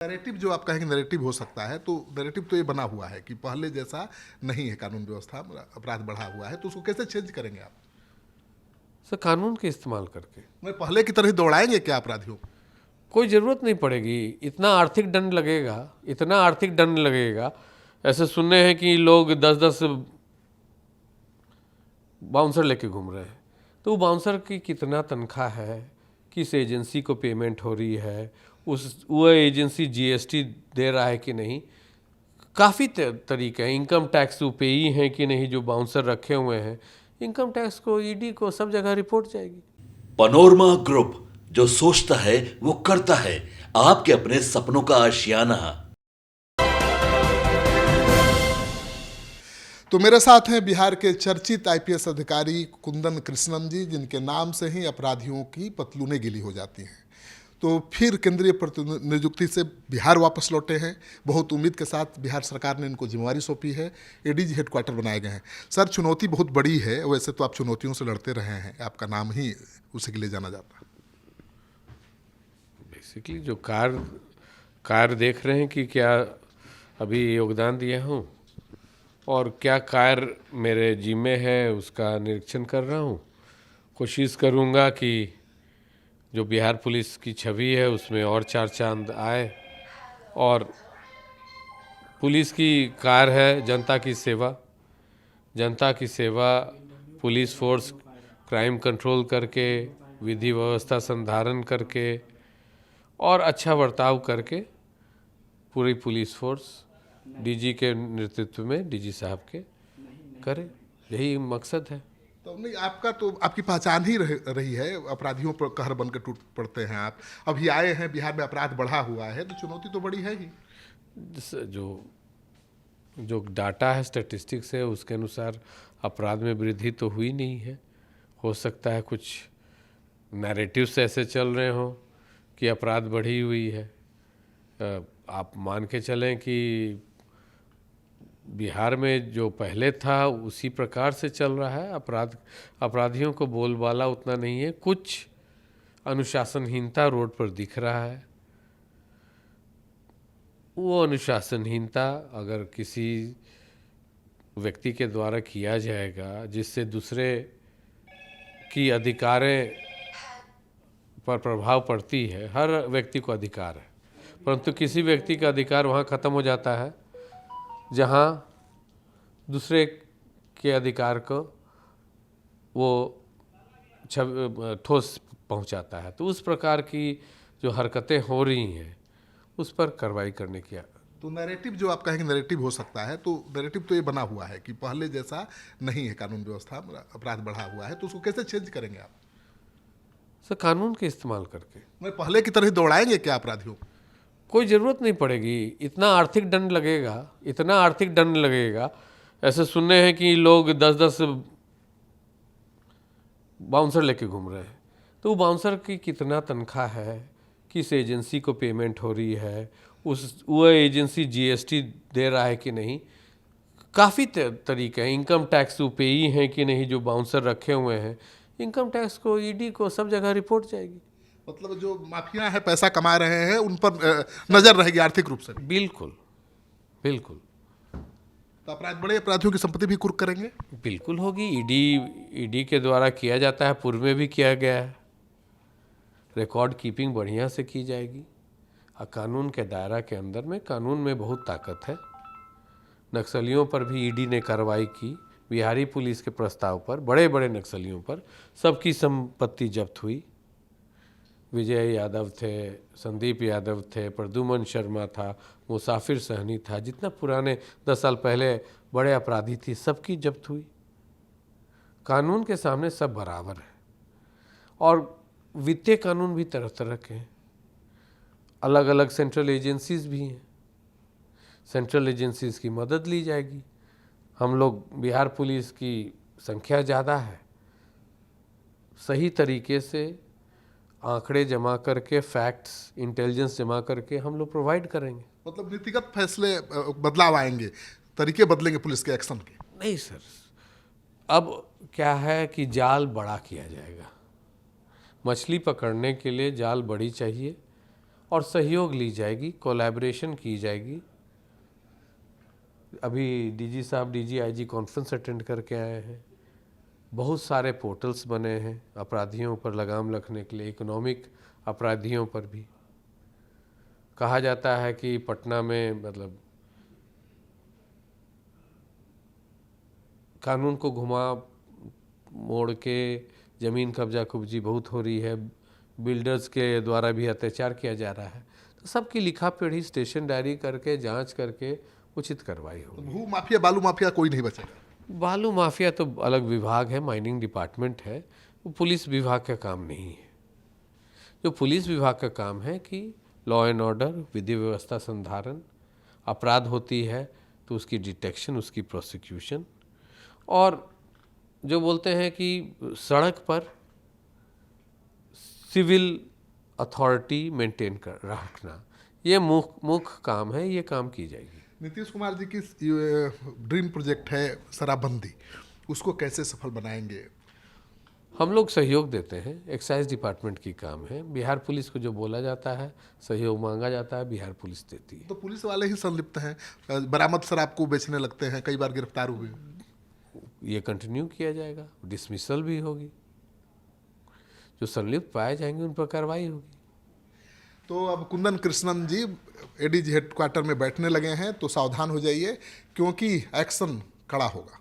Narrative जो आप कहेंगे नैरेटिव हो सकता है, तो नैरेटिव तो ये बना हुआ है कि पहले जैसा नहीं है कानून व्यवस्था, अपराध बढ़ा हुआ है, तो उसको कैसे चेंज करेंगे आप? सर कानून के इस्तेमाल करके मैं पहले की तरह ही दौड़ाएंगे क्या अपराधियों को? कोई ज़रूरत नहीं पड़ेगी। इतना आर्थिक दंड लगेगा, इतना आर्थिक दंड लगेगा। ऐसे सुनने हैं कि लोग 10-10 बाउंसर लेके घूम रहे हैं। तो वो बाउंसर की कितना तनख्वाह है, किस एजेंसी को पेमेंट हो रही है, उस वो एजेंसी जीएसटी दे रहा है कि नहीं, काफ़ी तरीके हैं। इनकम टैक्स वो पेई हैं कि नहीं जो बाउंसर रखे हुए हैं। इनकम टैक्स को, ईडी को, सब जगह रिपोर्ट जाएगी। पनोरमा ग्रुप, जो सोचता है वो करता है। आपके अपने सपनों का आशियाना। तो मेरे साथ हैं बिहार के चर्चित आईपीएस अधिकारी कुंदन कृष्णन जी, जिनके नाम से ही अपराधियों की पतलूनें गीली हो जाती हैं। तो फिर केंद्रीय नियुक्ति से बिहार वापस लौटे हैं। बहुत उम्मीद के साथ बिहार सरकार ने इनको जिम्मेवारी सौंपी है। एडीजी हेडक्वार्टर बनाए गए हैं। सर, चुनौती बहुत बड़ी है। वैसे तो आप चुनौतियों से लड़ते रहे हैं, आपका नाम ही उसी के लिए जाना जाता है। बेसिकली जो कार्य देख रहे हैं कि क्या अभी योगदान दिया हूँ और क्या कार्य मेरे जिम्मे है, उसका निरीक्षण कर रहा हूँ। कोशिश करूँगा कि जो बिहार पुलिस की छवि है उसमें और चार चांद आए। और पुलिस की कार्य है जनता की सेवा। जनता की सेवा, पुलिस फोर्स क्राइम कंट्रोल करके, विधि व्यवस्था संधारण करके और अच्छा बर्ताव करके पूरी पुलिस फोर्स डीजी के नेतृत्व में, डीजी साहब के करे, यही मकसद है। तो नहीं, आपका तो आपकी पहचान ही रही है। अपराधियों पर कहर बन के टूट पड़ते हैं आप। अभी आए हैं, बिहार में अपराध बढ़ा हुआ है, तो चुनौती तो बड़ी है ही। जो जो डाटा है, स्टैटिस्टिक्स है, उसके अनुसार अपराध में वृद्धि तो हुई नहीं है। हो सकता है कुछ नैरेटिव्स ऐसे चल रहे हों कि अपराध बढ़ी हुई है। आप मान के चलें कि बिहार में जो पहले था उसी प्रकार से चल रहा है। अपराधियों को बोलबाला उतना नहीं है। कुछ अनुशासनहीनता रोड पर दिख रहा है। वो अनुशासनहीनता अगर किसी व्यक्ति के द्वारा किया जाएगा जिससे दूसरे की अधिकारें पर प्रभाव पड़ती है, हर व्यक्ति को अधिकार है, परंतु किसी व्यक्ति का अधिकार वहाँ ख़त्म हो जाता है जहाँ दूसरे के अधिकार को वो ठोस पहुँचाता है। तो उस प्रकार की जो हरकतें हो रही हैं उस पर कार्रवाई करने की। तो नैरेटिव जो आप कहेंगे नैरेटिव हो सकता है, तो नैरेटिव तो ये बना हुआ है कि पहले जैसा नहीं है कानून व्यवस्था, अपराध बढ़ा हुआ है, तो उसको कैसे चेंज करेंगे आप? सर कानून के इस्तेमाल करके मैं पहले की तरह ही दौड़ाएंगे क्या अपराधियों को? कोई ज़रूरत नहीं पड़ेगी। इतना आर्थिक दंड लगेगा, इतना आर्थिक दंड लगेगा। ऐसे सुनने हैं कि लोग 10-10 बाउंसर लेके घूम रहे हैं। तो वो बाउंसर की कितना तनख्वाह है, किस एजेंसी को पेमेंट हो रही है, वो एजेंसी जीएसटी दे रहा है कि नहीं, काफ़ी तरीके हैं। इनकम टैक्स वो पेई हैं कि नहीं जो बाउंसर रखे हुए हैं। इनकम टैक्स को, ईडी को, सब जगह रिपोर्ट जाएगी। मतलब जो माफिया है, पैसा कमा रहे हैं, उन पर नजर रहेगी आर्थिक रूप से भी। बिल्कुल बिल्कुल तो अपराध, बड़े अपराधियों की संपत्ति भी कुर्क करेंगे। बिल्कुल होगी। ईडी के द्वारा किया जाता है, पूर्व में भी किया गया है। रिकॉर्ड कीपिंग बढ़िया से की जाएगी और कानून के दायरा के अंदर में, कानून में बहुत ताकत है। नक्सलियों पर भी ईडी ने कार्रवाई की। बिहारी पुलिस के प्रस्ताव पर बड़े बड़े नक्सलियों पर सबकी संपत्ति जब्त हुई। विजय यादव थे, संदीप यादव थे, प्रद्युमन शर्मा था, मुसाफिर सहनी था, जितना पुराने 10 साल पहले बड़े अपराधी थी, सबकी जब्त हुई। कानून के सामने सब बराबर है। और वित्तीय कानून भी तरह तरह के हैं। अलग अलग सेंट्रल एजेंसीज भी हैं। सेंट्रल एजेंसीज की मदद ली जाएगी। हम लोग, बिहार पुलिस की संख्या ज़्यादा है, सही तरीके से आंकड़े जमा करके, फैक्ट्स, इंटेलिजेंस जमा करके हम लोग प्रोवाइड करेंगे। मतलब नीतिगत फैसले, बदलाव आएंगे, तरीके बदलेंगे पुलिस के एक्शन के। नहीं सर, अब क्या है कि जाल बड़ा किया जाएगा। मछली पकड़ने के लिए जाल बड़ी चाहिए और सहयोग ली जाएगी, कोलैबोरेशन की जाएगी। अभी डीजी साहब डीजीआईजी कॉन्फ्रेंस अटेंड करके आए हैं। बहुत सारे पोर्टल्स बने हैं अपराधियों पर लगाम रखने के लिए, इकोनॉमिक अपराधियों पर भी। कहा जाता है कि पटना में मतलब कानून को घुमा मोड़ के ज़मीन कब्जा कुब्जी बहुत हो रही है, बिल्डर्स के द्वारा भी अत्याचार किया जा रहा है। तो सबकी लिखा पढ़ी स्टेशन डायरी करके जांच करके उचित कार्रवाई तो होगी। भू माफिया बालू माफिया कोई नहीं बचेगा। बालू माफिया तो अलग विभाग है, माइनिंग डिपार्टमेंट है, वो पुलिस विभाग का काम नहीं है। जो पुलिस विभाग का काम है कि लॉ एंड ऑर्डर, विधि व्यवस्था संधारण, अपराध होती है तो उसकी डिटेक्शन, उसकी प्रोसिक्यूशन, और जो बोलते हैं कि सड़क पर सिविल अथॉरिटी मेंटेन कर रखना, ये मुख्य काम है, ये काम की जाएगी। नीतीश कुमार जी की ड्रीम प्रोजेक्ट है शराबबंदी, उसको कैसे सफल बनाएंगे? हम लोग सहयोग देते हैं, एक्साइज डिपार्टमेंट की काम है। बिहार पुलिस को जो बोला जाता है, सहयोग मांगा जाता है, बिहार पुलिस देती है। तो पुलिस वाले ही संलिप्त हैं, बरामद शराब को बेचने लगते हैं, कई बार गिरफ्तार हुए। ये कंटिन्यू किया जाएगा, डिसमिसल भी होगी, जो संलिप्त पाए जाएंगे उन पर कार्रवाई होगी। तो अब कुंदन कृष्णन जी एडीजी हेडक्वार्टर में बैठने लगे हैं, तो सावधान हो जाइए क्योंकि एक्शन कड़ा होगा।